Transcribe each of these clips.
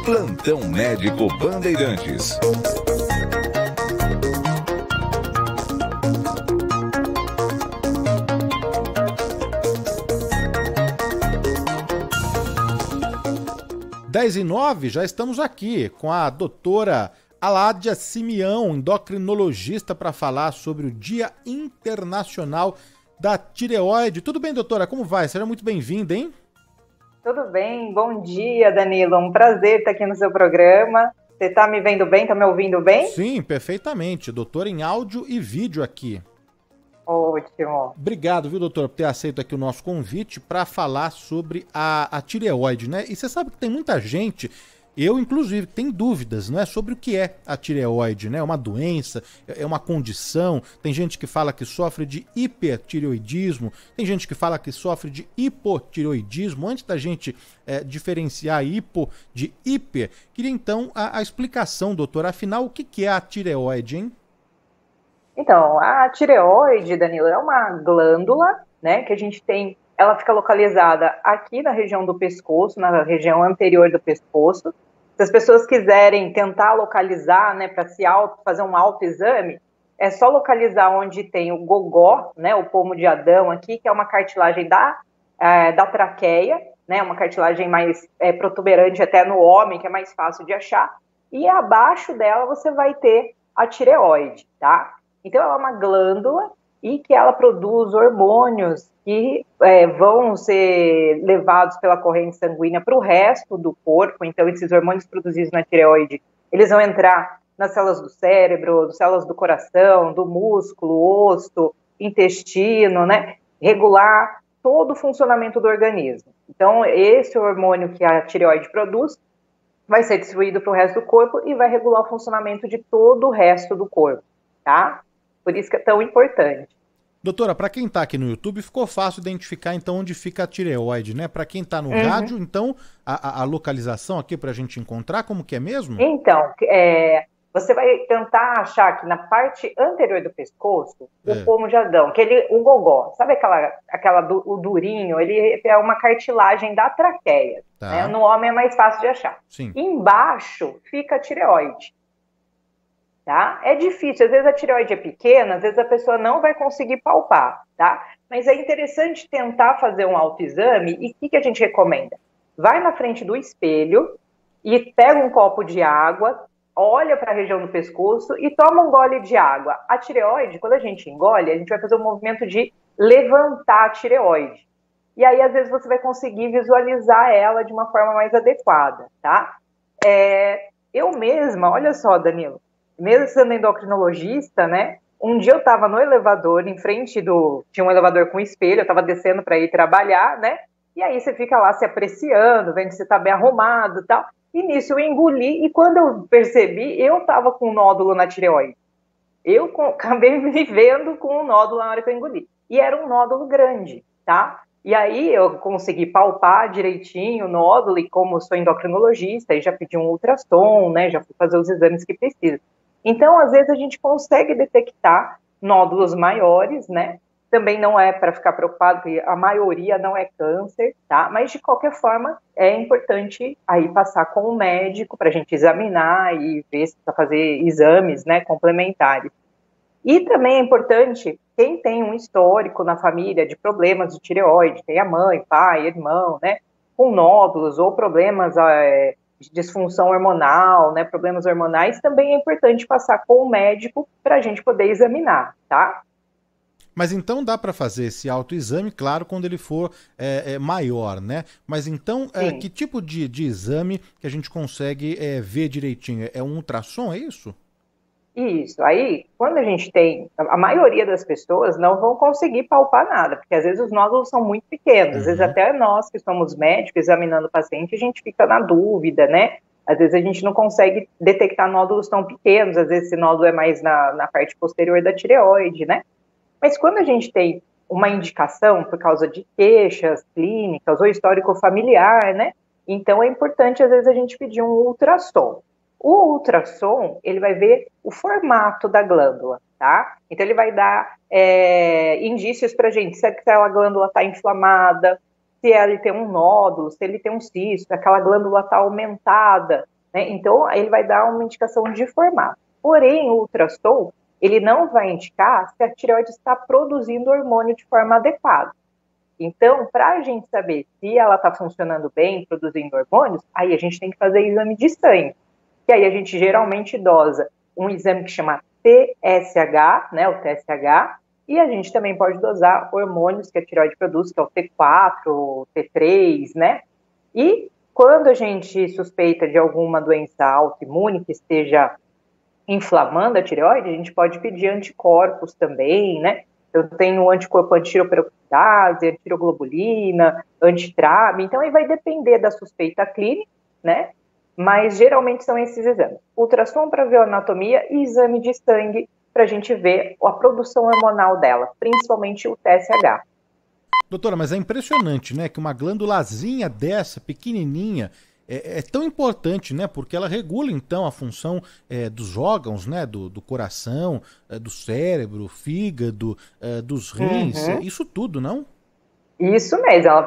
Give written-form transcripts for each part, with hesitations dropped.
Plantão Médico Bandeirantes. Dez e 9, já estamos aqui com a doutora Aládia Simeão, endocrinologista, para falar sobre o Dia Internacional da Tireoide. Tudo bem, doutora? Como vai? Seja muito bem-vinda, hein? Tudo bem. Bom dia, Danilo. Um prazer estar aqui no seu programa. Você está me vendo bem? Está me ouvindo bem? Sim, perfeitamente. Doutora em áudio e vídeo aqui. Ótimo. Obrigado, viu, doutora, por ter aceito aqui o nosso convite para falar sobre a tireoide, né? E você sabe que tem muita gente, eu inclusive, tem dúvidas, né, sobre o que é a tireoide, né? É uma doença, é uma condição. Tem gente que fala que sofre de hipertireoidismo, tem gente que fala que sofre de hipotireoidismo. Antes da gente diferenciar hipo de hiper, queria então a explicação, doutora, afinal, o que é a tireoide, hein? Então, a tireoide, Danilo, é uma glândula, né, que a gente tem, ela fica localizada aqui na região do pescoço, na região anterior do pescoço. Se as pessoas quiserem tentar localizar, né, para fazer um autoexame, é só localizar onde tem o gogó, né, o pomo de Adão aqui, que é uma cartilagem da traqueia, né, uma cartilagem mais protuberante até no homem, que é mais fácil de achar, e abaixo dela você vai ter a tireoide, tá? Então, ela é uma glândula e que ela produz hormônios que vão ser levados pela corrente sanguínea para o resto do corpo. Então, esses hormônios produzidos na tireoide, eles vão entrar nas células do cérebro, nas células do coração, do músculo, osso, intestino, né? Regular todo o funcionamento do organismo. Então, esse hormônio que a tireoide produz vai ser distribuído para o resto do corpo e vai regular o funcionamento de todo o resto do corpo, tá? Por isso que é tão importante. Doutora, para quem está aqui no YouTube, ficou fácil identificar então onde fica a tireoide, né? Para quem está no rádio, então, a localização aqui para a gente encontrar, como que é mesmo? Então, você vai tentar achar que na parte anterior do pescoço, o pomo de Adão, o gogó, sabe o durinho, ele é uma cartilagem da traqueia. Tá. Né? No homem é mais fácil de achar. Sim. Embaixo fica a tireoide. Tá? É difícil, às vezes a tireoide é pequena, às vezes a pessoa não vai conseguir palpar, tá? Mas é interessante tentar fazer um autoexame e o que a gente recomenda? Vai na frente do espelho e pega um copo de água, olha para a região do pescoço e toma um gole de água. A tireoide, quando a gente engole, a gente vai fazer um movimento de levantar a tireoide. E aí, às vezes, você vai conseguir visualizar ela de uma forma mais adequada, tá? Eu mesma, olha só, Danilo, mesmo sendo endocrinologista, né? Um dia eu estava no elevador, tinha um elevador com espelho, eu estava descendo para ir trabalhar, né? E aí você fica lá se apreciando, vendo se você está bem arrumado e tal. E nisso eu engoli, e quando eu percebi, eu estava com um nódulo na tireoide. Eu acabei me vendo com um nódulo na hora que eu engoli. E era um nódulo grande, tá? E aí eu consegui palpar direitinho o nódulo, e como sou endocrinologista, aí já pedi um ultrassom, né? Já fui fazer os exames que precisa. Então, às vezes, a gente consegue detectar nódulos maiores, né? Também não é para ficar preocupado, porque a maioria não é câncer, tá? Mas, de qualquer forma, é importante aí passar com o médico para a gente examinar e ver se precisa fazer exames, né, complementares. E também é importante, quem tem um histórico na família de problemas de tireoide, tem a mãe, pai, irmão, né, com nódulos ou problemas de disfunção hormonal, né, problemas hormonais, também é importante passar com o médico para a gente poder examinar, tá? Mas então dá para fazer esse autoexame, claro, quando ele for maior, né? Mas então, que tipo de exame que a gente consegue ver direitinho? É um ultrassom, é isso? Isso. Aí, quando a gente tem... A maioria das pessoas não vão conseguir palpar nada, porque às vezes os nódulos são muito pequenos. Às vezes até nós que somos médicos examinando o paciente, a gente fica na dúvida, né? Às vezes a gente não consegue detectar nódulos tão pequenos, às vezes esse nódulo é mais na parte posterior da tireoide, né? Mas quando a gente tem uma indicação por causa de queixas clínicas ou histórico familiar, né? Então é importante, às vezes, a gente pedir um ultrassom. O ultrassom, ele vai ver o formato da glândula, tá? Então ele vai dar indícios pra gente, se aquela glândula está inflamada, se ele tem um nódulo, se ele tem um cisto, aquela glândula está aumentada, né? Então, ele vai dar uma indicação de formato. Porém, o ultrassom, ele não vai indicar se a tireoide está produzindo hormônio de forma adequada. Então, para a gente saber se ela está funcionando bem, produzindo hormônios, aí a gente tem que fazer exame de sangue. E aí a gente geralmente dosa um exame que chama TSH, né, o TSH, e a gente também pode dosar hormônios que a tireoide produz, que é o T4, o T3, né? E quando a gente suspeita de alguma doença autoimune que esteja inflamando a tireoide, a gente pode pedir anticorpos também, né? Eu tenho anticorpo antiroperoxidase, antiroglobulina, antitrabe, então aí vai depender da suspeita clínica, né? Mas geralmente são esses exames. Ultrassom para ver a anatomia e exame de sangue para a gente ver a produção hormonal dela, principalmente o TSH. Doutora, mas é impressionante, né, que uma glândulazinha dessa, pequenininha, é tão importante, né, porque ela regula, então, a função dos órgãos, né, do coração, do cérebro, fígado, dos rins, isso tudo, não? Isso mesmo, ela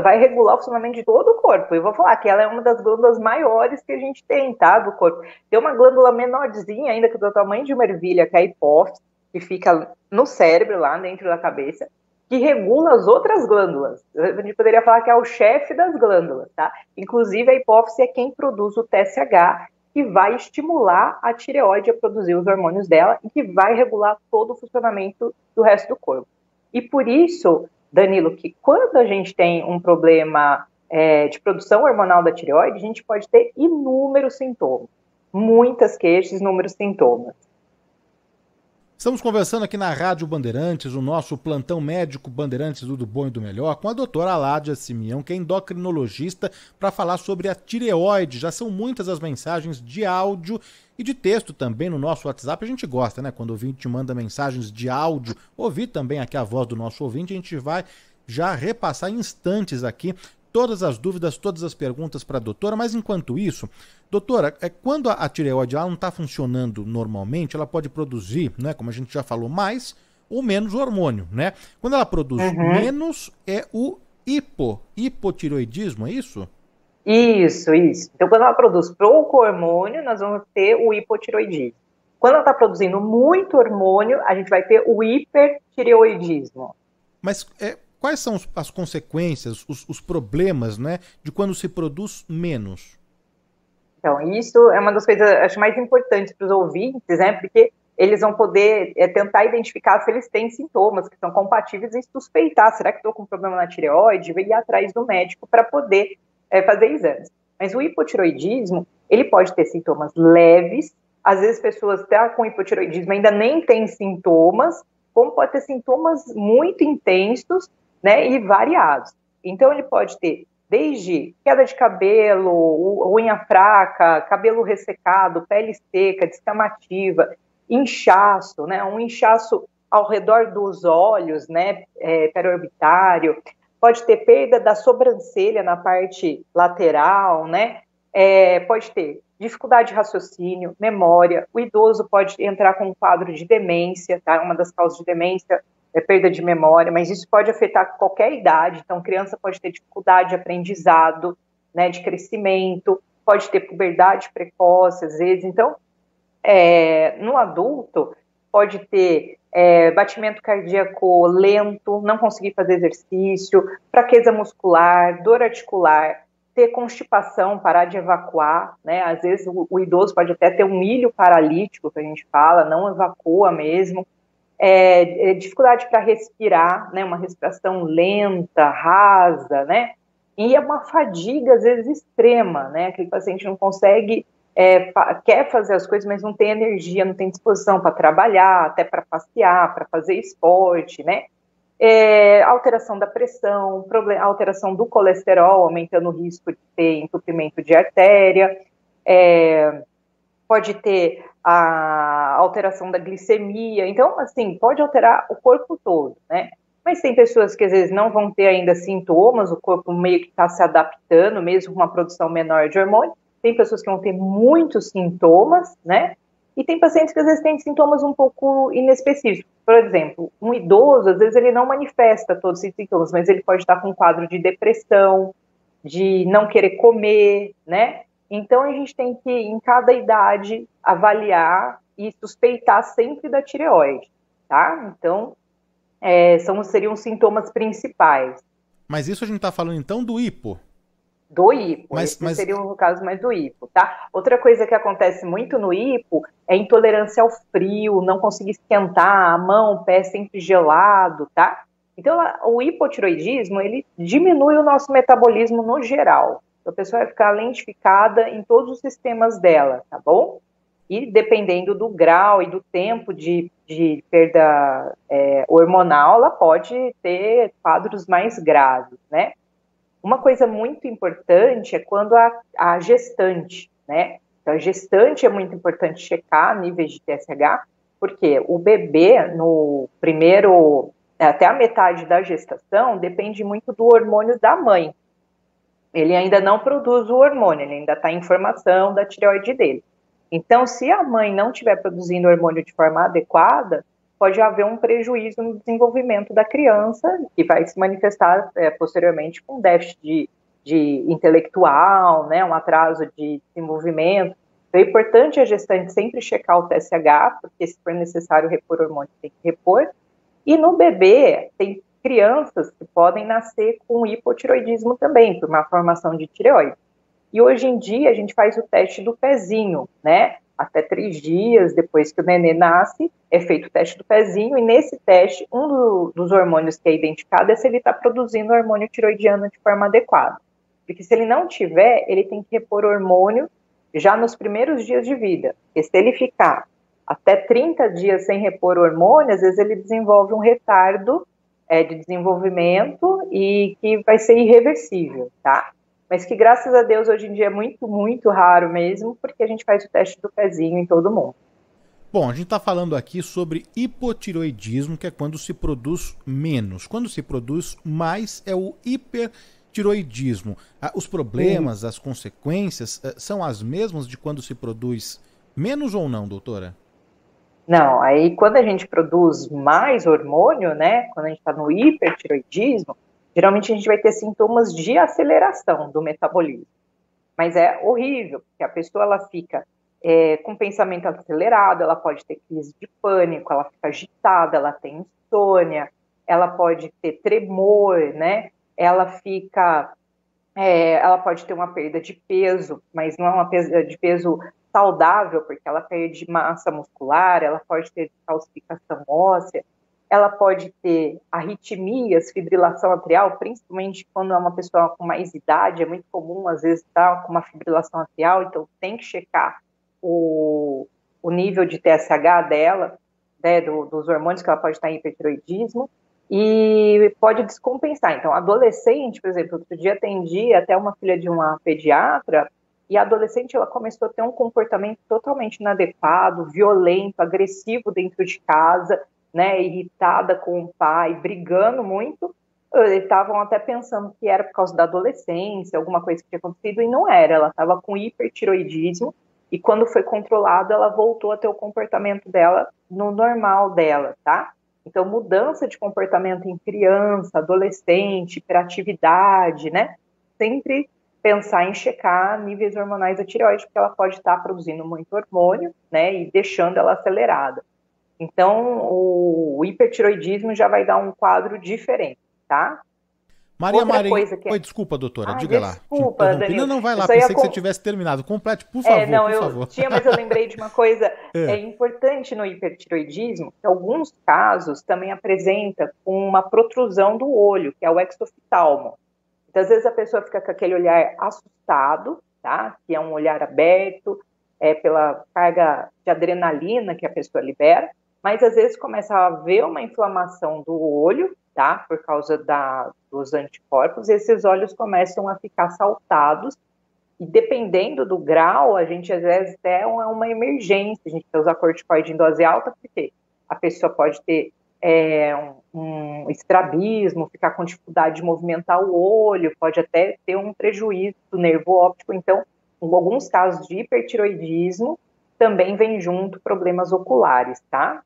vai regular o funcionamento de todo o corpo. Eu vou falar que ela é uma das glândulas maiores que a gente tem, tá, do corpo. Tem uma glândula menorzinha ainda, que é do tamanho de uma ervilha, que é a hipófise, que fica no cérebro, lá dentro da cabeça, que regula as outras glândulas. A gente poderia falar que é o chefe das glândulas, tá? Inclusive, a hipófise é quem produz o TSH, que vai estimular a tireoide a produzir os hormônios dela e que vai regular todo o funcionamento do resto do corpo. E por isso, Danilo, que quando a gente tem um problema de produção hormonal da tireoide, a gente pode ter inúmeros sintomas. Muitas queixas, inúmeros sintomas. Estamos conversando aqui na Rádio Bandeirantes, o nosso plantão médico Bandeirantes do Bom e do Melhor, com a doutora Aládia Simeão, que é endocrinologista, para falar sobre a tireoide. Já são muitas as mensagens de áudio e de texto também no nosso WhatsApp. A gente gosta, né? Quando o ouvinte manda mensagens de áudio, ouvir também aqui a voz do nosso ouvinte, a gente vai já repassar em instantes aqui todas as dúvidas, todas as perguntas para a doutora, mas enquanto isso, doutora, quando a tireoide não está funcionando normalmente, ela pode produzir, né, como a gente já falou, mais ou menos hormônio, né? Quando ela produz menos, é o hipotireoidismo, é isso? Isso. Então, quando ela produz pouco hormônio, nós vamos ter o hipotireoidismo. Quando ela está produzindo muito hormônio, a gente vai ter o hipertireoidismo. Mas quais são as consequências, os problemas, né, de quando se produz menos? Então, isso é uma das coisas, acho, mais importantes para os ouvintes, né, porque eles vão poder tentar identificar se eles têm sintomas que são compatíveis e suspeitar, será que estou com problema na tireoide? E ir atrás do médico para poder fazer exames. Mas o hipotireoidismo, ele pode ter sintomas leves, às vezes pessoas com hipotireoidismo ainda nem têm sintomas, como pode ter sintomas muito intensos, né, e variados. Então, ele pode ter desde queda de cabelo, unha fraca, cabelo ressecado, pele seca, descamativa, inchaço, né, um inchaço ao redor dos olhos, né, periorbitário, pode ter perda da sobrancelha na parte lateral, né, pode ter dificuldade de raciocínio, memória, o idoso pode entrar com um quadro de demência, tá, uma das causas de demência é perda de memória, mas isso pode afetar qualquer idade, então criança pode ter dificuldade de aprendizado, né, de crescimento, pode ter puberdade precoce às vezes, então no adulto pode ter batimento cardíaco lento, não conseguir fazer exercício, fraqueza muscular, dor articular, ter constipação, parar de evacuar, né? Às vezes o idoso pode até ter um ilho paralítico, que a gente fala, não evacua mesmo, dificuldade para respirar, né? Uma respiração lenta, rasa, né? E é uma fadiga, às vezes, extrema, né? Aquele paciente não consegue, quer fazer as coisas, mas não tem energia, não tem disposição para trabalhar, até para passear, para fazer esporte, né? Alteração da pressão, alteração do colesterol, aumentando o risco de ter entupimento de artéria, pode ter a alteração da glicemia, então, assim, pode alterar o corpo todo, né? Mas tem pessoas que às vezes não vão ter ainda sintomas, o corpo meio que está se adaptando, mesmo com uma produção menor de hormônio, tem pessoas que vão ter muitos sintomas, né? E tem pacientes que às vezes têm sintomas um pouco inespecíficos. Por exemplo, um idoso, às vezes ele não manifesta todos esses sintomas, mas ele pode estar com um quadro de depressão, de não querer comer, né? Então a gente tem que, em cada idade, avaliar e suspeitar sempre da tireoide, tá? Então, seriam os sintomas principais. Mas isso a gente está falando então do hipo. Do hipo, esse seria o caso mais do hipo, tá? Outra coisa que acontece muito no hipo é intolerância ao frio, não conseguir esquentar a mão, o pé sempre gelado, tá? Então, o hipotiroidismo, ele diminui o nosso metabolismo no geral. Então, a pessoa vai ficar lentificada em todos os sistemas dela, tá bom? E dependendo do grau e do tempo de perda hormonal, ela pode ter quadros mais graves, né? Uma coisa muito importante é quando a gestante, né? Então, a gestante é muito importante checar níveis de TSH, porque o bebê, no primeiro, até a metade da gestação, depende muito do hormônio da mãe. Ele ainda não produz o hormônio, ele ainda está em formação da tireoide dele. Então, se a mãe não estiver produzindo hormônio de forma adequada, pode haver um prejuízo no desenvolvimento da criança, que vai se manifestar posteriormente com déficit de intelectual, né, um atraso de desenvolvimento. Então, é importante a gestante sempre checar o TSH, porque se for necessário repor hormônio, tem que repor. E no bebê, tem crianças que podem nascer com hipotiroidismo também, por uma formação de tireoide. E hoje em dia a gente faz o teste do pezinho, né? Até 3 dias depois que o nenê nasce, é feito o teste do pezinho, e nesse teste, dos hormônios que é identificado é se ele está produzindo hormônio tiroidiano de forma adequada. Porque se ele não tiver, ele tem que repor hormônio já nos primeiros dias de vida. Porque se ele ficar até 30 dias sem repor hormônio, às vezes ele desenvolve um retardo de desenvolvimento e que vai ser irreversível, tá? Mas que, graças a Deus, hoje em dia é muito, muito raro mesmo, porque a gente faz o teste do pezinho em todo mundo. Bom, a gente está falando aqui sobre hipotiroidismo, que é quando se produz menos. Quando se produz mais é o hipertiroidismo. Os problemas, as consequências são as mesmas de quando se produz menos ou não, doutora? Não, aí quando a gente produz mais hormônio, né, quando a gente está no hipertiroidismo, geralmente a gente vai ter sintomas de aceleração do metabolismo. Mas é horrível, porque a pessoa ela fica com pensamento acelerado, ela pode ter crise de pânico, ela fica agitada, ela tem insônia, ela pode ter tremor, né? Ela pode ter uma perda de peso, mas não é uma perda de peso saudável, porque ela perde massa muscular, ela pode ter calcificação óssea, ela pode ter arritmias, fibrilação atrial, principalmente quando é uma pessoa com mais idade, é muito comum, às vezes, estar com uma fibrilação atrial, então tem que checar o nível de TSH dela, né, dos hormônios que ela pode estar em hipertiroidismo, e pode descompensar. Então, adolescente, por exemplo, outro dia atendi até uma filha de uma pediatra, e a adolescente ela começou a ter um comportamento totalmente inadequado, violento, agressivo dentro de casa, né, irritada com o pai, brigando muito. Eles estavam até pensando que era por causa da adolescência, alguma coisa que tinha acontecido, e não era. Ela estava com hipertiroidismo, e quando foi controlado, ela voltou a ter o comportamento dela no normal dela, tá? Então, mudança de comportamento em criança, adolescente, hiperatividade, né? Sempre pensar em checar níveis hormonais da tireoide, porque ela pode estar produzindo muito hormônio, né? E deixando ela acelerada. Então, o hipertiroidismo já vai dar um quadro diferente, tá? Maria Marinho... Oi, desculpa, doutora, diga lá. Desculpa, Danilo. Não, vai lá, pensei que você tivesse terminado. Complete, por favor, não, por favor. Mas eu lembrei de uma coisa importante no hipertiroidismo, que alguns casos também apresenta com uma protrusão do olho, que é o exoftalmo. Então, às vezes a pessoa fica com aquele olhar assustado, tá? Que é um olhar aberto, pela carga de adrenalina que a pessoa libera, mas às vezes começa a haver uma inflamação do olho, tá? Por causa dos anticorpos, e esses olhos começam a ficar saltados, e dependendo do grau, a gente às vezes até uma emergência, a gente vai usar corticoide em dose alta, porque a pessoa pode ter um estrabismo, ficar com dificuldade de movimentar o olho, pode até ter um prejuízo do nervo óptico. Então, em alguns casos de hipertiroidismo, também vem junto problemas oculares, tá?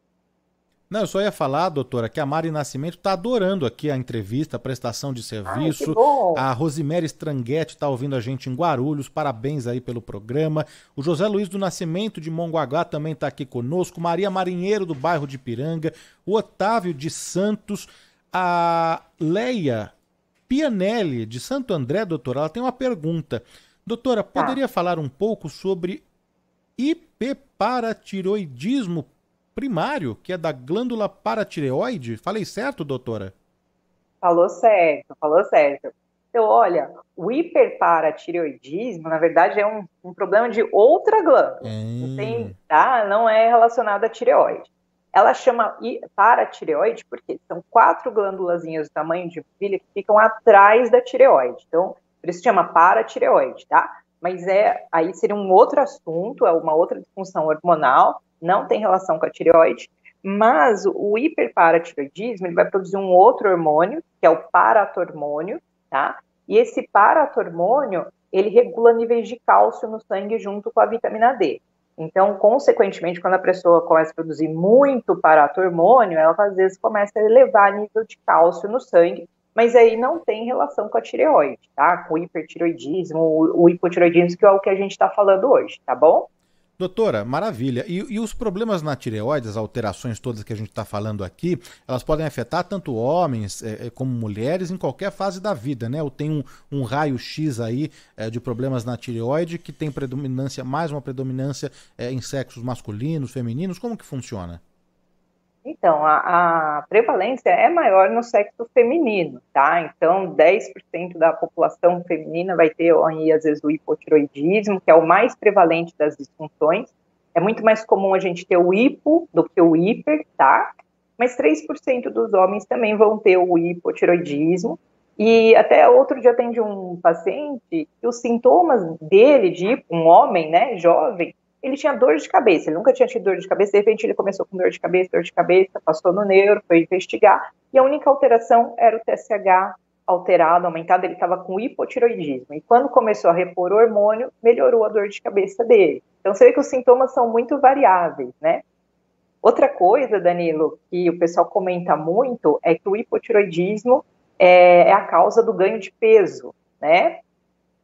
Não, eu só ia falar, doutora, que a Mari Nascimento está adorando aqui a entrevista, a prestação de Ai, que serviço. bom! A Rosimere Stranguetti está ouvindo a gente em Guarulhos, parabéns aí pelo programa. O José Luiz do Nascimento de Mongaguá também está aqui conosco. Maria Marinheiro do bairro de Piranga. O Otávio de Santos. A Leia Pianelli de Santo André, doutora, ela tem uma pergunta. Doutora, poderia falar um pouco sobre hiperparatiroidismo primário, que é da glândula paratireoide? Falei certo, doutora? Falou certo, falou certo. Então, olha, o hiperparatireoidismo, na verdade, é um problema de outra glândula. Não tem, tá? Não é relacionado à tireoide. Ela chama paratireoide porque são 4 glândulazinhas do tamanho de ervilha que ficam atrás da tireoide. Então, por isso chama paratireoide, tá? Mas aí seria um outro assunto, é uma outra disfunção hormonal, não tem relação com a tireoide, mas o hiperparatireoidismo, ele vai produzir um outro hormônio, que é o paratormônio, tá? E esse paratormônio, ele regula níveis de cálcio no sangue junto com a vitamina D. Então, consequentemente, quando a pessoa começa a produzir muito paratormônio, ela às vezes começa a elevar nível de cálcio no sangue, mas aí não tem relação com a tireoide, tá? Com o hipertireoidismo, o hipotireoidismo, que é o que a gente está falando hoje, tá bom? Doutora, maravilha. E os problemas na tireoide, as alterações todas que a gente está falando aqui, elas podem afetar tanto homens como mulheres em qualquer fase da vida, né? Eu tenho um raio-x aí de problemas na tireoide que tem predominância, mais uma predominância em sexos masculinos, femininos. Como que funciona? Então, a prevalência é maior no sexo feminino, tá? Então, 10% da população feminina vai ter, aí, às vezes, o hipotiroidismo, que é o mais prevalente das disfunções. É muito mais comum a gente ter o hipo do que o hiper, tá? Mas 3% dos homens também vão ter o hipotiroidismo. E até outro dia atendi um paciente que os sintomas dele, de hipo, um homem, né, jovem, ele tinha dor de cabeça, ele nunca tinha tido dor de cabeça, de repente ele começou com dor de cabeça, passou no neuro, foi investigar, e a única alteração era o TSH alterado, aumentado, ele estava com hipotiroidismo, e quando começou a repor o hormônio, melhorou a dor de cabeça dele. Então você vê que os sintomas são muito variáveis, né? Outra coisa, Danilo, que o pessoal comenta muito, é que o hipotiroidismo é a causa do ganho de peso, né?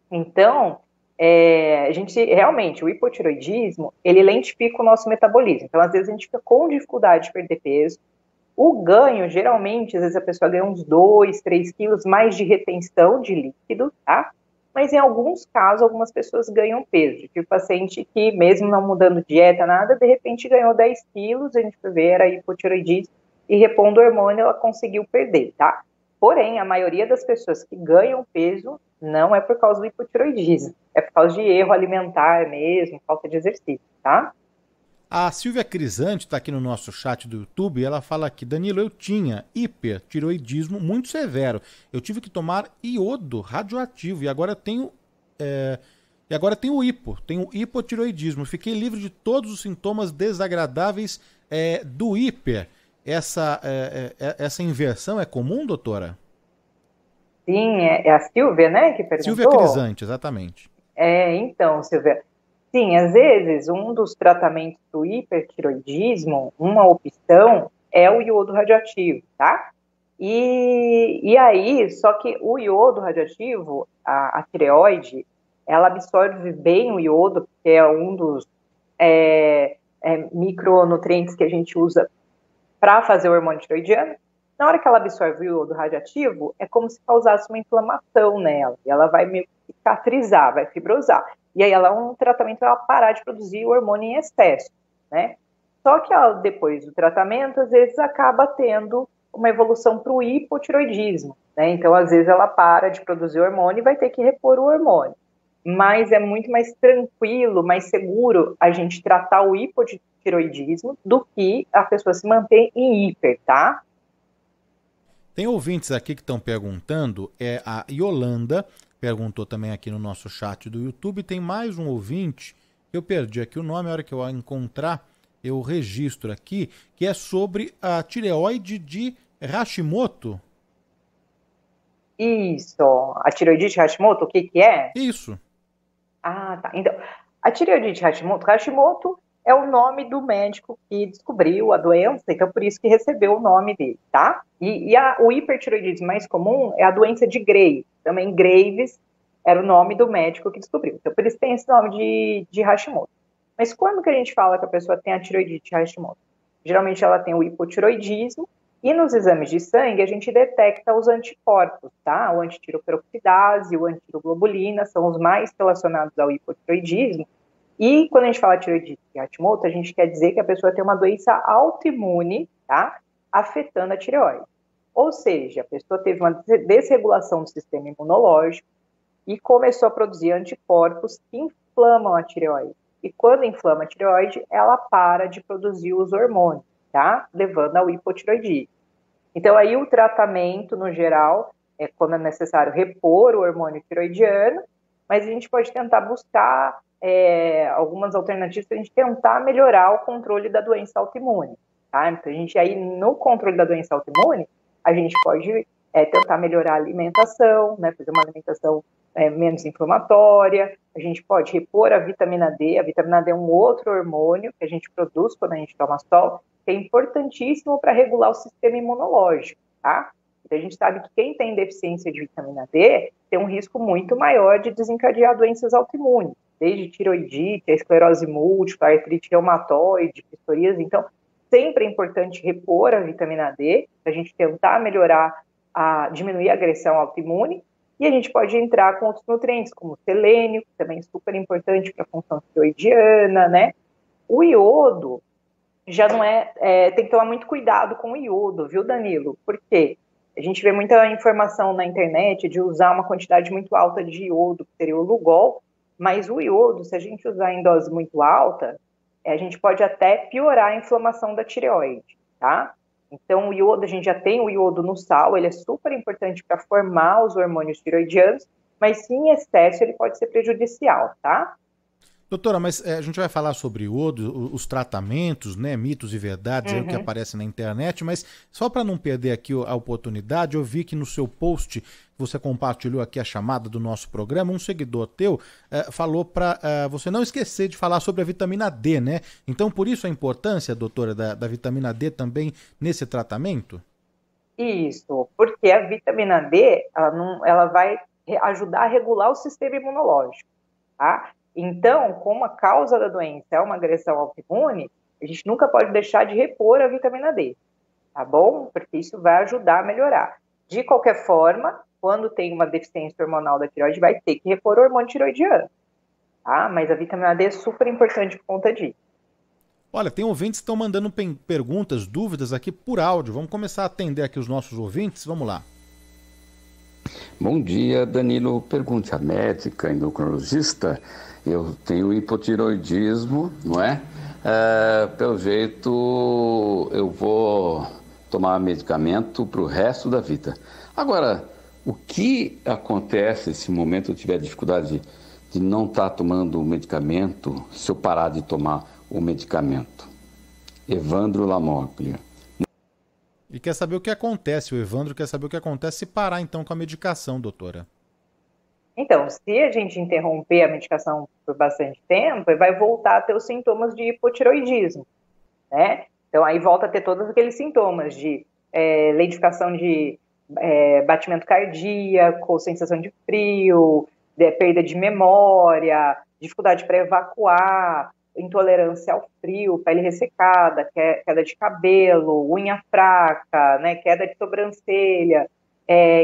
Então, a gente realmente, o hipotiroidismo, ele lentifica o nosso metabolismo. Então, às vezes, a gente fica com dificuldade de perder peso. O ganho, geralmente, às vezes a pessoa ganha uns 2, 3 quilos mais de retenção de líquido, tá? Mas em alguns casos, algumas pessoas ganham peso. Tive paciente que, mesmo não mudando dieta, nada, de repente ganhou 10 quilos, a gente foi ver, era hipotiroidismo, e repondo o hormônio, ela conseguiu perder, tá? Porém, a maioria das pessoas que ganham peso não é por causa do hipotiroidismo, é por causa de erro alimentar mesmo, falta de exercício, tá? A Silvia Crisante está aqui no nosso chat do YouTube e ela fala aqui: Danilo, eu tinha hipertiroidismo muito severo. Eu tive que tomar iodo radioativo e agora tenho tenho hipotiroidismo. Fiquei livre de todos os sintomas desagradáveis do hiper. Essa inversão é comum, doutora? Sim, é a Silvia, né, que perguntou? Silvia Crisante, exatamente. Então, Silvia, sim, às vezes um dos tratamentos do hipertiroidismo, uma opção é o iodo radioativo, tá? E aí, só que o iodo radioativo, a tireoide, ela absorve bem o iodo, porque é um dos micronutrientes que a gente usa para fazer o hormônio tiroidiano. Na hora que ela absorve o iodo radioativo, é como se causasse uma inflamação nela, e ela vai meio que cicatrizar, vai fibrosar. E aí um tratamento para ela parar de produzir o hormônio em excesso, né? Só que ela, depois do tratamento, às vezes acaba tendo uma evolução para o hipotiroidismo, né? Então, às vezes ela para de produzir o hormônio e vai ter que repor o hormônio. Mas é muito mais tranquilo, mais seguro a gente tratar o hipotiroidismo do que a pessoa se manter em hiper, tá? Tem ouvintes aqui que estão perguntando, a Yolanda perguntou também aqui no nosso chat do YouTube, tem mais um ouvinte, eu perdi aqui o nome, a hora que eu encontrar, eu registro aqui, que é sobre a tireoide de Hashimoto. Isso, a tireoidite de Hashimoto, o que é? Isso. Ah, tá. Então, a tireoidite de Hashimoto é o nome do médico que descobriu a doença, então por isso que recebeu o nome dele, tá? O hipertireoidismo mais comum é a doença de Graves, também Graves era o nome do médico que descobriu, então por isso tem esse nome de Hashimoto. Mas quando que a gente fala que a pessoa tem a tireoidite Hashimoto? Geralmente ela tem o hipotireoidismo, e nos exames de sangue a gente detecta os anticorpos, tá? O antitiroperoxidase, o antiroglobulina, são os mais relacionados ao hipotireoidismo. E quando a gente fala de tireoidite Hashimoto, a gente quer dizer que a pessoa tem uma doença autoimune, tá? Afetando a tireoide. Ou seja, a pessoa teve uma desregulação do sistema imunológico e começou a produzir anticorpos que inflamam a tireoide. E quando inflama a tireoide, ela para de produzir os hormônios, tá? Levando ao hipotireoidismo. Então, aí o tratamento, no geral, é quando é necessário repor o hormônio tireoidiano, mas a gente pode tentar buscar algumas alternativas para a gente tentar melhorar o controle da doença autoimune, tá? Então, a gente aí, no controle da doença autoimune, a gente pode tentar melhorar a alimentação, né? Fazer uma alimentação menos inflamatória, a gente pode repor a vitamina D é um outro hormônio que a gente produz quando a gente toma sol, que é importantíssimo para regular o sistema imunológico, tá? Então, a gente sabe que quem tem deficiência de vitamina D tem um risco muito maior de desencadear doenças autoimunes, desde tireoidite, a esclerose múltipla, a artrite reumatoide, psoríase. Então, sempre é importante repor a vitamina D, para a gente tentar melhorar, diminuir a agressão autoimune, e a gente pode entrar com outros nutrientes, como o selênio, que também é super importante para a função tireoidiana, né? O iodo já não tem que tomar muito cuidado com o iodo, viu, Danilo? Por quê? A gente vê muita informação na internet de usar uma quantidade muito alta de iodo, que seria o Lugol, mas o iodo, se a gente usar em dose muito alta, a gente pode até piorar a inflamação da tireoide, tá? Então, o iodo, a gente já tem o iodo no sal, ele é super importante para formar os hormônios tireoidianos, mas se em excesso ele pode ser prejudicial, tá? Doutora, mas a gente vai falar sobre iodo, os tratamentos, né, mitos e verdades aí, o que aparece na internet, mas só para não perder aqui a oportunidade, eu vi que no seu post você compartilhou aqui a chamada do nosso programa, um seguidor teu falou para você não esquecer de falar sobre a vitamina D, né? Então, por isso a importância, doutora, da vitamina D também nesse tratamento? Isso, porque a vitamina D, ela vai ajudar a regular o sistema imunológico, tá? Então, como a causa da doença é uma agressão autoimune, a gente nunca pode deixar de repor a vitamina D, tá bom? Porque isso vai ajudar a melhorar. De qualquer forma, quando tem uma deficiência hormonal da tireoide, vai ter que repor o hormônio tireoidiano, tá? Mas a vitamina D é super importante por conta disso. Olha, tem ouvintes que estão mandando perguntas, dúvidas aqui por áudio. Vamos começar a atender aqui os nossos ouvintes. Vamos lá. Bom dia, Danilo. Pergunte à médica endocrinologista. Eu tenho hipotireoidismo, não é? Pelo jeito, eu vou tomar medicamento para o resto da vida. Agora, o que acontece se no momento eu tiver dificuldade de não estar tomando o medicamento, se eu parar de tomar o medicamento? Evandro Lamoglia. E quer saber o que acontece, o Evandro quer saber o que acontece se parar então com a medicação, doutora. Então, se a gente interromper a medicação por bastante tempo, vai voltar a ter os sintomas de hipotireoidismo, né? Então, aí volta a ter todos aqueles sintomas de lentificação de batimento cardíaco, sensação de frio, perda de memória, dificuldade para evacuar, intolerância ao frio, pele ressecada, queda de cabelo, unha fraca, né, queda de sobrancelha,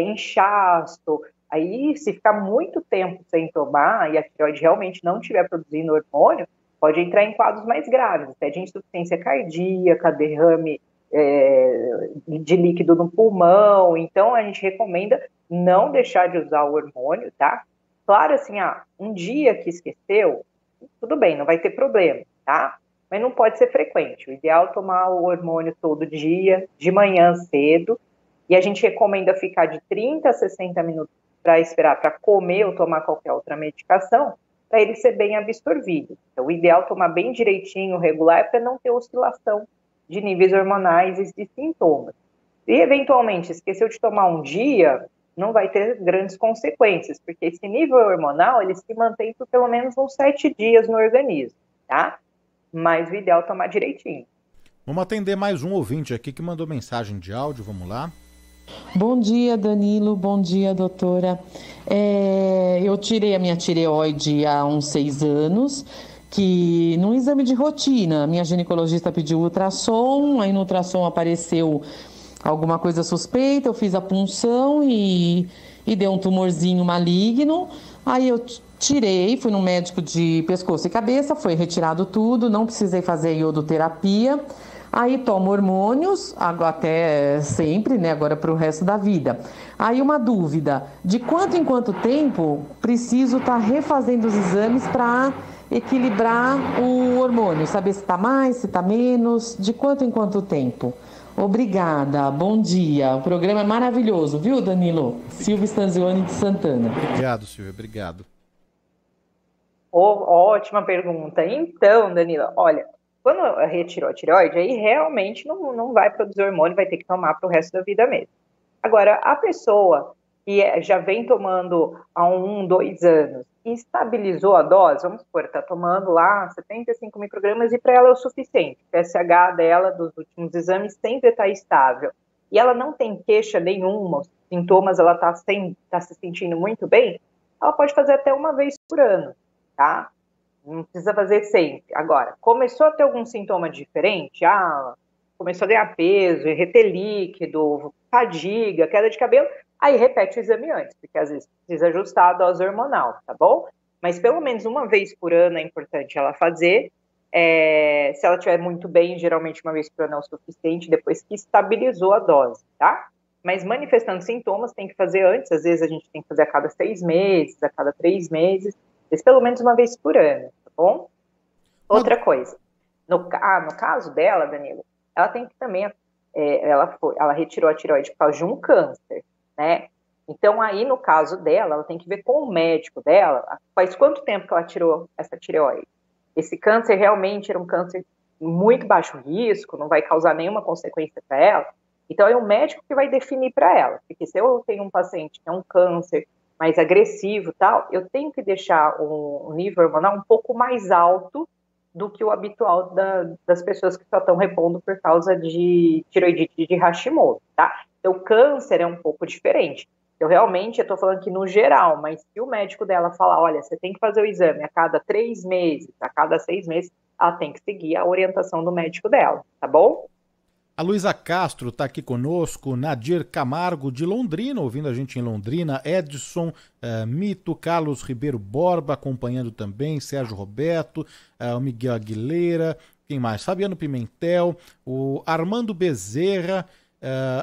inchaço. Aí, se ficar muito tempo sem tomar e a tireoide realmente não estiver produzindo hormônio, pode entrar em quadros mais graves, até de insuficiência cardíaca, derrame de líquido no pulmão. Então, a gente recomenda não deixar de usar o hormônio, tá? Claro, assim, um dia que esqueceu, tudo bem, não vai ter problema, tá? Mas não pode ser frequente. O ideal é tomar o hormônio todo dia, de manhã cedo, e a gente recomenda ficar de 30 a 60 minutos para esperar para comer ou tomar qualquer outra medicação, para ele ser bem absorvido. Então, o ideal é tomar bem direitinho, regular, para não ter oscilação de níveis hormonais e de sintomas. Se eventualmente esqueceu de tomar um dia, não vai ter grandes consequências, porque esse nível hormonal, ele se mantém por pelo menos uns 7 dias no organismo, tá? mas o ideal é tomar direitinho. Vamos atender mais um ouvinte aqui que mandou mensagem de áudio, vamos lá. Bom dia, Danilo. Bom dia, doutora. Eu tirei a minha tireoide há uns 6 anos, que num exame de rotina, minha ginecologista pediu ultrassom, aí no ultrassom apareceu alguma coisa suspeita, eu fiz a punção e deu um tumorzinho maligno, aí eu tirei, fui no médico de pescoço e cabeça, foi retirado tudo, não precisei fazer iodoterapia. Aí tomo hormônios, até sempre, né? Agora para o resto da vida. Aí uma dúvida, de quanto em quanto tempo preciso estar refazendo os exames para equilibrar o hormônio? Saber se está mais, se está menos, de quanto em quanto tempo? Obrigada, bom dia. O programa é maravilhoso, viu, Danilo? Silvia Stanzioni de Santana. Obrigado, Silvia, obrigado. Ótima pergunta. Então, Danilo, olha, quando retirou a tireoide, aí realmente não vai produzir hormônio, vai ter que tomar para o resto da vida mesmo. Agora, a pessoa que já vem tomando há 1, 2 anos e estabilizou a dose, vamos supor, está tomando lá 75 microgramas e para ela é o suficiente. O PSH dela dos últimos exames sempre está estável. E ela não tem queixa nenhuma, os sintomas ela está se sentindo muito bem, ela pode fazer até uma vez por ano, tá? Não precisa fazer sempre. Agora, começou a ter algum sintoma diferente? Começou a ganhar peso, reter líquido, fadiga, queda de cabelo, aí repete o exame antes, porque às vezes precisa ajustar a dose hormonal, tá bom? Mas pelo menos uma vez por ano é importante ela fazer. Se ela estiver muito bem, geralmente uma vez por ano é o suficiente, depois que estabilizou a dose, tá? Mas manifestando sintomas, tem que fazer antes, às vezes a gente tem que fazer a cada 6 meses, a cada 3 meses, pelo menos uma vez por ano, tá bom? Outra coisa, no caso dela, Danilo, ela tem que também, ela retirou a tireoide por causa de um câncer, né? Então aí, no caso dela, ela tem que ver com o médico dela, faz quanto tempo que ela tirou essa tireoide? Esse câncer realmente era um câncer muito baixo risco, não vai causar nenhuma consequência para ela, então é o médico que vai definir para ela, porque se eu tenho um paciente que é um câncer mais agressivo e tal, eu tenho que deixar o nível hormonal um pouco mais alto do que o habitual das pessoas que só estão repondo por causa de tireoidite de Hashimoto, tá? Então, o câncer é um pouco diferente. Eu realmente estou falando aqui no geral, mas se o médico dela falar, olha, você tem que fazer o exame a cada 3 meses, a cada 6 meses, ela tem que seguir a orientação do médico dela, tá bom? A Luísa Castro está aqui conosco, Nadir Camargo de Londrina, ouvindo a gente em Londrina, Edson Mito, Carlos Ribeiro Borba acompanhando também, Sérgio Roberto, o Miguel Aguilera, quem mais? Fabiano Pimentel, o Armando Bezerra,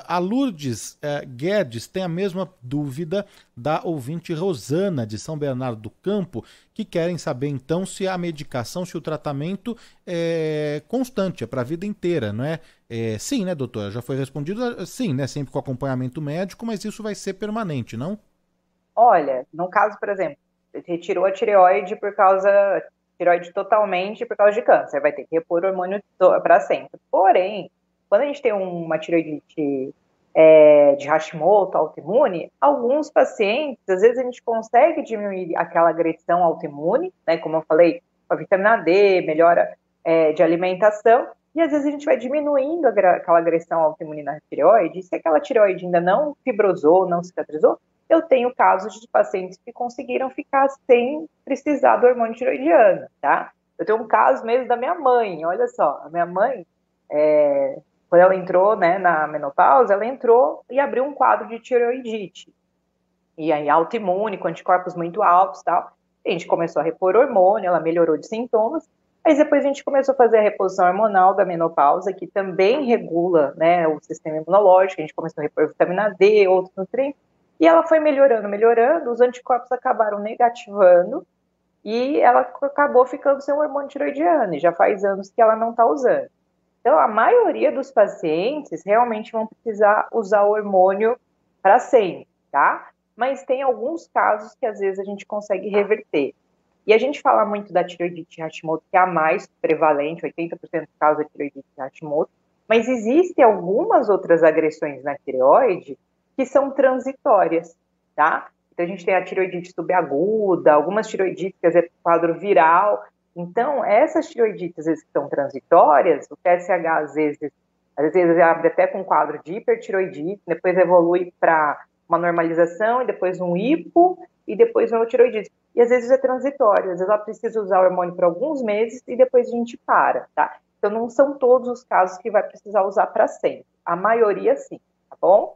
a Lourdes Guedes tem a mesma dúvida da ouvinte Rosana, de São Bernardo do Campo, que querem saber então se a medicação, se o tratamento é constante, é para a vida inteira, não é? Sim, né, doutora? Já foi respondido, sim, né? Sempre com acompanhamento médico, mas isso vai ser permanente, não? Olha, no caso, por exemplo, retirou a tireoide tireoide totalmente por causa de câncer, vai ter que repor hormônio para sempre. Porém, quando a gente tem uma tireoidite de Hashimoto, autoimune, alguns pacientes, às vezes a gente consegue diminuir aquela agressão autoimune, né, como eu falei, com a vitamina D, melhora de alimentação, e às vezes a gente vai diminuindo aquela agressão autoimune na tireoide, e se aquela tireoide ainda não fibrosou, não cicatrizou, eu tenho casos de pacientes que conseguiram ficar sem precisar do hormônio tireoidiano, tá? Eu tenho um caso mesmo da minha mãe, olha só, a minha mãe, quando ela entrou, né, na menopausa, ela entrou e abriu um quadro de tireoidite. E aí, autoimune, com anticorpos muito altos e tal. A gente começou a repor hormônio, ela melhorou de sintomas. Aí depois a gente começou a fazer a reposição hormonal da menopausa, que também regula, né, o sistema imunológico. A gente começou a repor vitamina D, outros nutrientes. E ela foi melhorando, os anticorpos acabaram negativando e ela acabou ficando sem o hormônio tireoidiano. E já faz anos que ela não está usando. Então, a maioria dos pacientes realmente vão precisar usar o hormônio para sempre, tá? Mas tem alguns casos que às vezes a gente consegue reverter. E a gente fala muito da tireoidite Hashimoto, que é a mais prevalente, 80% dos casos da tireoidite Hashimoto, mas existem algumas outras agressões na tireoide que são transitórias, tá? Então, a gente tem a tireoidite subaguda, algumas tireoidites, quer dizer, quadro viral, Então, essas tireoidites, às vezes, que são transitórias, o TSH, às vezes abre até com quadro de hipertireoidite, depois evolui para uma normalização, e depois um hipo, e depois uma tireoidite. E, às vezes, é transitório. Às vezes, ela precisa usar o hormônio por alguns meses, e depois a gente para, tá? Então, não são todos os casos que vai precisar usar para sempre. A maioria, sim, tá bom?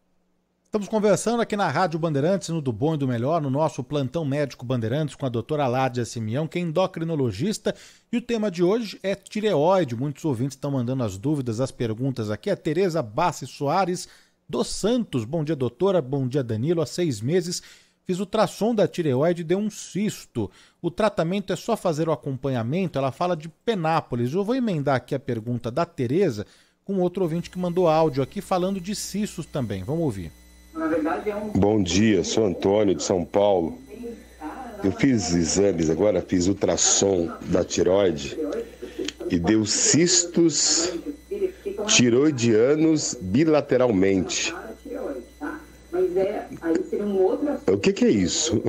Estamos conversando aqui na Rádio Bandeirantes, no Do Bom e do Melhor, no nosso Plantão Médico Bandeirantes, com a doutora Ládia Simeão, que é endocrinologista. E o tema de hoje é tireoide. Muitos ouvintes estão mandando as dúvidas, as perguntas aqui. A Tereza Bassi Soares dos Santos. Bom dia, doutora. Bom dia, Danilo. Há 6 meses fiz ultrassom da tireoide e deu um cisto. O tratamento é só fazer o acompanhamento? Ela fala de Penápolis. Eu vou emendar aqui a pergunta da Tereza com outro ouvinte que mandou áudio aqui falando de cistos também. Vamos ouvir. Bom dia, sou Antônio de São Paulo. Eu fiz exames agora, fiz ultrassom da tireoide e deu cistos tiroidianos bilateralmente. O que é isso?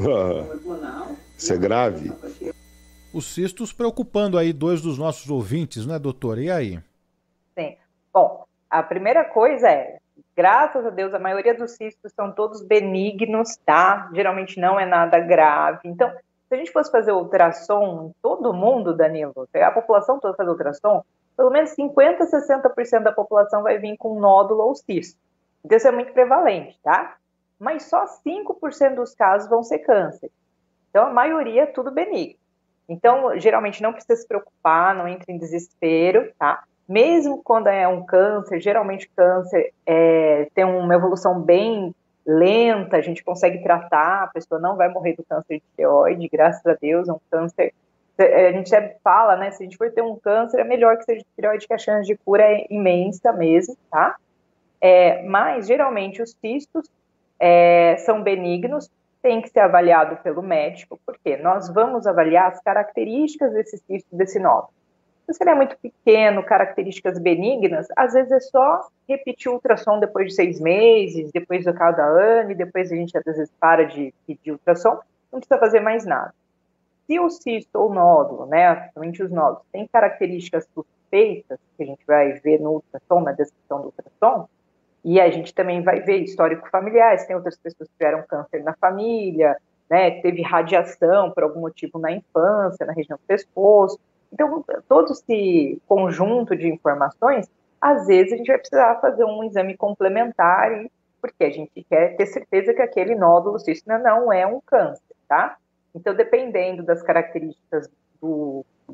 Isso é grave? Os cistos preocupando aí 2 dos nossos ouvintes, né, doutora? E aí? Sim. Bom, a primeira coisa é, graças a Deus, a maioria dos cistos são todos benignos, tá? Geralmente não é nada grave. Então, se a gente fosse fazer ultrassom em todo mundo, Danilo, pegar a população toda fazer ultrassom, pelo menos 50%, 60% da população vai vir com nódulo ou cisto. Então, isso é muito prevalente, tá? Mas só 5% dos casos vão ser câncer. Então, a maioria é tudo benigno. Então, geralmente não precisa se preocupar, não entre em desespero, tá? Mesmo quando é um câncer, geralmente câncer tem uma evolução bem lenta, a gente consegue tratar, a pessoa não vai morrer do câncer de tireoide, graças a Deus, é um câncer, a gente sempre fala, né, se a gente for ter um câncer, é melhor que seja de tireoide, que a chance de cura é imensa mesmo, tá? Mas, geralmente, os cistos são benignos, tem que ser avaliado pelo médico, porque nós vamos avaliar as características desse cisto, desse nódulo. Se ele é muito pequeno, características benignas, às vezes é só repetir o ultrassom depois de 6 meses, depois de cada ano, e depois a gente às vezes para de pedir ultrassom, não precisa fazer mais nada. Se o cisto ou nódulo, né, principalmente os nódulos, tem características suspeitas, que a gente vai ver no ultrassom, na descrição do ultrassom, e a gente também vai ver histórico familiar, se tem outras pessoas que tiveram câncer na família, né, teve radiação por algum motivo na infância, na região do pescoço. Então, todo esse conjunto de informações, às vezes a gente vai precisar fazer um exame complementar, porque a gente quer ter certeza que aquele nódulo cisto não é um câncer, tá? Então, dependendo das características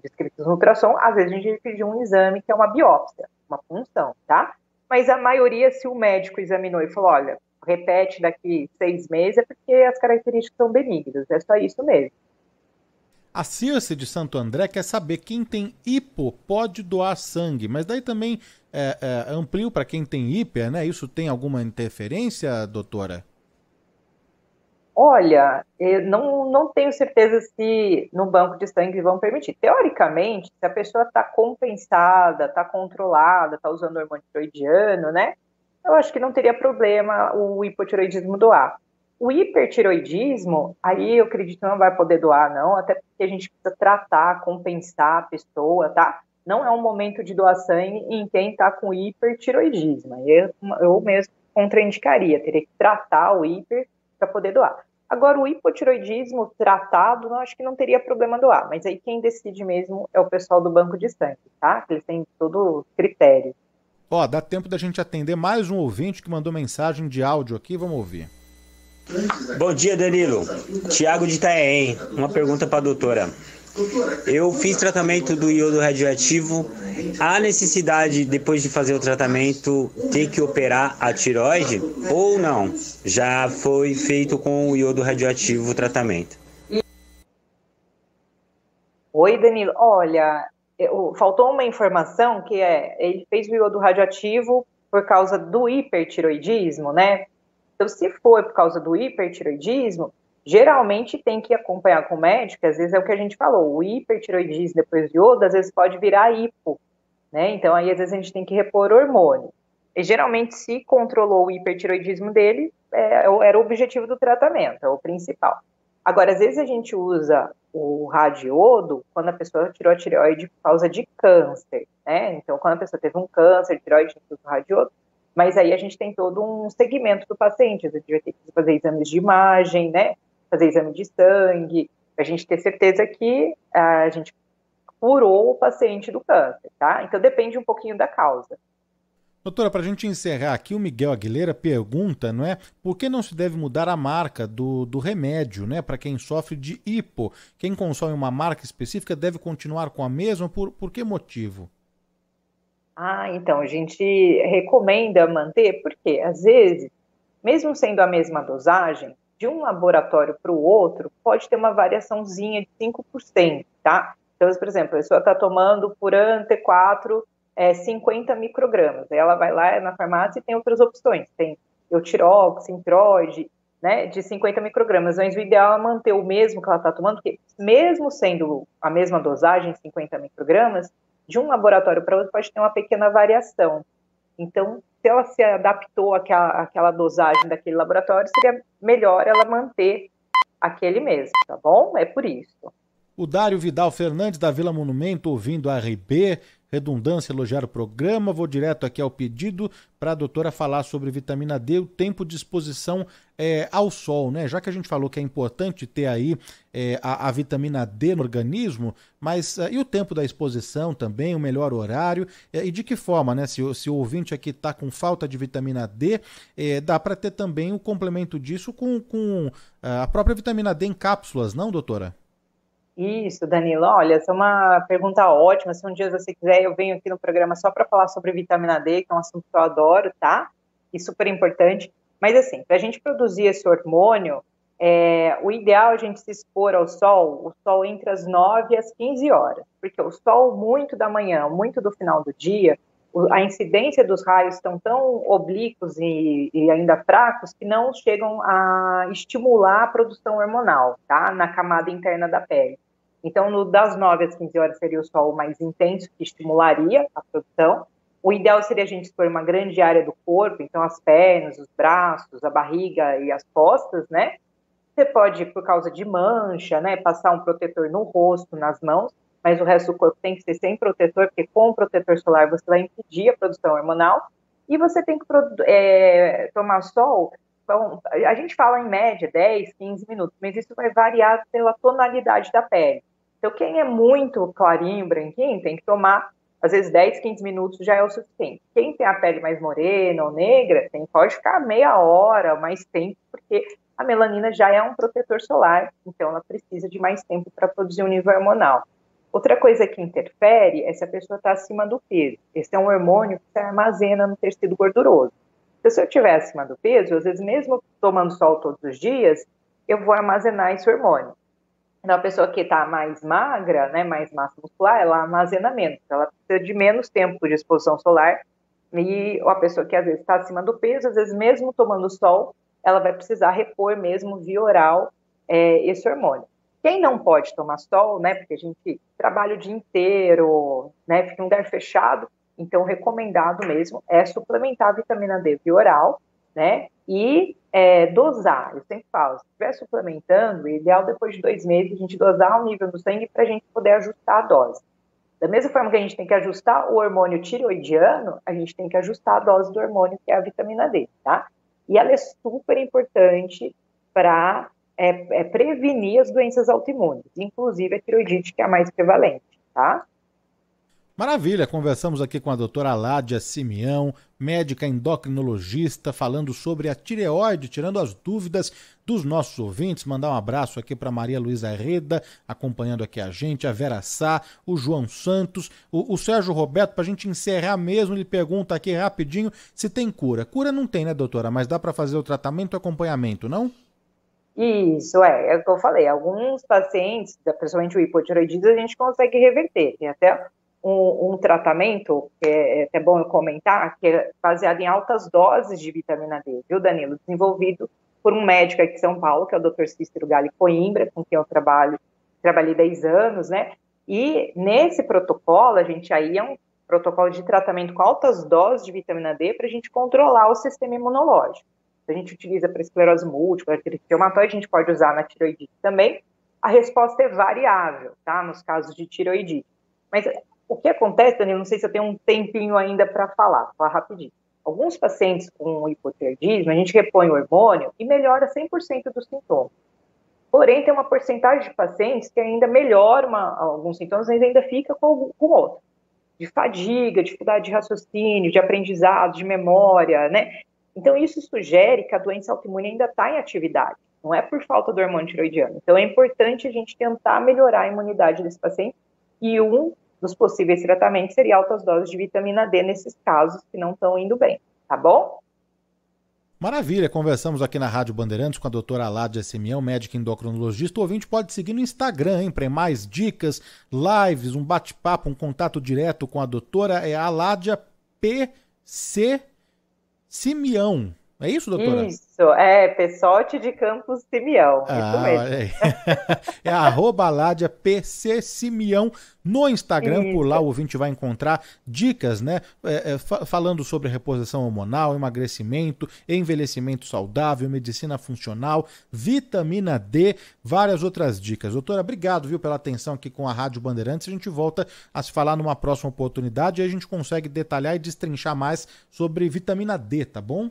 descritas no ultrassom, às vezes a gente vai pedir um exame que é uma biópsia, uma punção, tá? Mas a maioria, se o médico examinou e falou, olha, repete daqui 6 meses, é porque as características são benignas, é só isso mesmo. A Circe de Santo André quer saber quem tem hipo pode doar sangue, mas daí também amplio para quem tem hiper, né? Isso tem alguma interferência, doutora? Olha, eu não tenho certeza se no banco de sangue vão permitir. Teoricamente, se a pessoa está compensada, está controlada, está usando hormônio tiroidiano, né? Eu acho que não teria problema o hipotiroidismo doar. O hipertiroidismo, aí eu acredito que não vai poder doar, não, até porque a gente precisa tratar, compensar a pessoa, tá? Não é um momento de doar sangue em quem está com hipertiroidismo. Eu mesmo contraindicaria, teria que tratar o hiper para poder doar. Agora, o hipotiroidismo tratado, eu acho que não teria problema doar, mas aí quem decide mesmo é o pessoal do banco de sangue, tá? Eles têm todo critério. Ó, dá tempo da gente atender mais um ouvinte que mandou mensagem de áudio aqui, vamos ouvir. Bom dia, Danilo. Tiago de Itaém. Uma pergunta para a doutora. Eu fiz tratamento do iodo radioativo. Há necessidade, depois de fazer o tratamento, ter que operar a tireoide ou não? Já foi feito com o iodo radioativo o tratamento. Oi, Danilo. Olha, faltou uma informação que ele fez o iodo radioativo por causa do hipertiroidismo, né? Então, se for por causa do hipertiroidismo, geralmente tem que acompanhar com o médico, às vezes é o que a gente falou, o hipertiroidismo depois de iodo, às vezes pode virar hipo, né? Então, aí às vezes a gente tem que repor hormônio. E geralmente, se controlou o hipertiroidismo dele, era o objetivo do tratamento, é o principal. Agora, às vezes a gente usa o radiodo quando a pessoa tirou a tireoide por causa de câncer, né? Então, quando a pessoa teve um câncer de tireoide, tem que usar o radiodo, mas aí a gente tem todo um segmento do paciente, a gente vai ter que fazer exames de imagem, né? Fazer exame de sangue, para a gente ter certeza que a gente curou o paciente do câncer, tá? Então, depende um pouquinho da causa. Doutora, para a gente encerrar aqui, o Miguel Aguilera pergunta, não é, por que não se deve mudar a marca do remédio, né, para quem sofre de hipo? Quem consome uma marca específica deve continuar com a mesma, por que motivo? Então, a gente recomenda manter, porque às vezes, mesmo sendo a mesma dosagem, de um laboratório para o outro, pode ter uma variaçãozinha de 5%, tá? Então, por exemplo, a pessoa está tomando Puran T4 50 microgramas, aí ela vai lá na farmácia e tem outras opções, tem Eutirox, Sintroid, né, de 50 microgramas, mas o ideal é manter o mesmo que ela está tomando, porque mesmo sendo a mesma dosagem, 50 microgramas, de um laboratório para outro pode ter uma pequena variação. Então, se ela se adaptou àquela dosagem daquele laboratório, seria melhor ela manter aquele mesmo, tá bom? É por isso. O Dário Vidal Fernandes, da Vila Monumento, ouvindo a RB, redundância, elogiar o programa. Vou direto aqui ao pedido para a doutora falar sobre vitamina D, o tempo de exposição ao sol, né? Já que a gente falou que é importante ter aí a vitamina D no organismo, mas e o tempo da exposição também, o melhor horário, e de que forma, né? Se o ouvinte aqui está com falta de vitamina D, dá para ter também o complemento disso com a própria vitamina D em cápsulas, não, doutora? Isso, Danilo. Olha, essa é uma pergunta ótima. Se um dia você quiser, eu venho aqui no programa só para falar sobre vitamina D, que é um assunto que eu adoro, tá? E super importante. Mas, assim, para a gente produzir esse hormônio, o ideal é a gente se expor ao sol, o sol entre as 9 e as 15 horas. Porque o sol, muito da manhã, muito do final do dia, a incidência dos raios estão tão oblíquos e ainda fracos que não chegam a estimular a produção hormonal, tá? Na camada interna da pele. Então, das 9 às 15 horas seria o sol mais intenso, que estimularia a produção. O ideal seria a gente expor uma grande área do corpo, então as pernas, os braços, a barriga e as costas, né? Você pode, por causa de mancha, né, passar um protetor no rosto, nas mãos, mas o resto do corpo tem que ser sem protetor, porque com o protetor solar você vai impedir a produção hormonal. E você tem que tomar sol. Então, a gente fala em média 10, 15 minutos, mas isso vai variar pela tonalidade da pele. Então, quem é muito clarinho, branquinho, tem que tomar, às vezes, 10, 15 minutos já é o suficiente. Quem tem a pele mais morena ou negra, pode ficar meia hora, mais tempo, porque a melanina já é um protetor solar, então ela precisa de mais tempo para produzir um nível hormonal. Outra coisa que interfere é se a pessoa está acima do peso. Esse é um hormônio que se armazena no tecido gorduroso. Então, se eu estiver acima do peso, às vezes mesmo tomando sol todos os dias, eu vou armazenar esse hormônio. Então, a pessoa que está mais magra, né, mais massa muscular, ela armazena menos. Ela precisa de menos tempo de exposição solar. E a pessoa que às vezes está acima do peso, às vezes mesmo tomando sol, ela vai precisar repor mesmo via oral esse hormônio. Quem não pode tomar sol, né, porque a gente trabalha o dia inteiro, né, fica em um lugar fechado, então recomendado mesmo é suplementar a vitamina D via oral, né, e dosar. Eu sempre falo, se estiver suplementando, o ideal depois de 2 meses a gente dosar o nível do sangue para a gente poder ajustar a dose. Da mesma forma que a gente tem que ajustar o hormônio tireoidiano, a gente tem que ajustar a dose do hormônio que é a vitamina D, tá? E ela é super importante para prevenir as doenças autoimunes, inclusive a tireoidite, que é a mais prevalente, tá? Maravilha, conversamos aqui com a doutora Ládia Simeão, médica endocrinologista, falando sobre a tireoide, tirando as dúvidas dos nossos ouvintes. Mandar um abraço aqui para Maria Luísa Reda, acompanhando aqui a gente, a Vera Sá, o João Santos, o Sérgio Roberto, para a gente encerrar mesmo, ele pergunta aqui rapidinho se tem cura. Cura não tem, né, doutora? Mas dá para fazer o tratamento e acompanhamento, não? Isso, é o que eu falei. Alguns pacientes, principalmente o hipotireoidismo, a gente consegue reverter. Tem até um tratamento, que é até bom eu comentar, que é baseado em altas doses de vitamina D, viu, Danilo? Desenvolvido por um médico aqui de São Paulo, que é o Dr. Cícero Galli Coimbra, com quem eu trabalhei 10 anos, né? E nesse protocolo, a gente aí é um protocolo de tratamento com altas doses de vitamina D para a gente controlar o sistema imunológico. A gente utiliza para esclerose múltipla, artrite reumatoide, a gente pode usar na tireoidite também. a resposta é variável, tá? Nos casos de tireoidite. Mas o que acontece, Danilo, não sei se eu tenho um tempinho ainda para falar rapidinho. Alguns pacientes com hipotireoidismo, a gente repõe o hormônio e melhora 100% dos sintomas. Porém, tem uma porcentagem de pacientes que ainda melhoram alguns sintomas, mas ainda fica com outro. De fadiga, dificuldade de raciocínio, de aprendizado, de memória, né? Então, isso sugere que a doença autoimune ainda está em atividade. Não é por falta do hormônio tireoidiano. Então, é importante a gente tentar melhorar a imunidade desse paciente. E um dos possíveis tratamentos seria altas doses de vitamina D nesses casos que não estão indo bem. Tá bom? Maravilha, conversamos aqui na Rádio Bandeirantes com a doutora Aládia Simeão, médica endocrinologista. O ouvinte pode seguir no Instagram, hein, para mais dicas, lives, um bate-papo, um contato direto com a doutora. É Aládia PC Simeão. É isso, doutora? Isso, Pessotti de Campos Simeão. Isso mesmo. É @Aládia PC Simeão no Instagram. Isso. Por lá o ouvinte vai encontrar dicas, né? Falando sobre reposição hormonal, emagrecimento, envelhecimento saudável, medicina funcional, vitamina D, várias outras dicas. Doutora, obrigado, viu, pela atenção aqui com a Rádio Bandeirantes. A gente volta a se falar numa próxima oportunidade e a gente consegue detalhar e destrinchar mais sobre vitamina D, tá bom?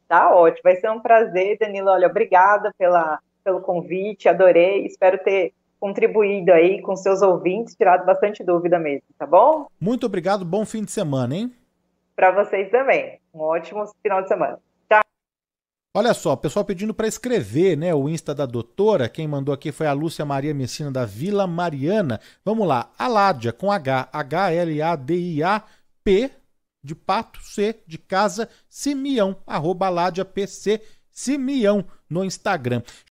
Tá ótimo, vai ser um prazer, Danilo. Olha, obrigada pelo convite, adorei, espero ter contribuído aí com seus ouvintes, tirado bastante dúvida mesmo, tá bom? Muito obrigado, bom fim de semana, hein? Para vocês também, um ótimo final de semana. Tchau. Olha só, o pessoal pedindo para escrever, né, o Insta da doutora, quem mandou aqui foi a Lúcia Maria Messina da Vila Mariana. Vamos lá, Aládia com H, HLADIAP, de pato, C de casa, Simeão, @Aládia PC Simeão no Instagram.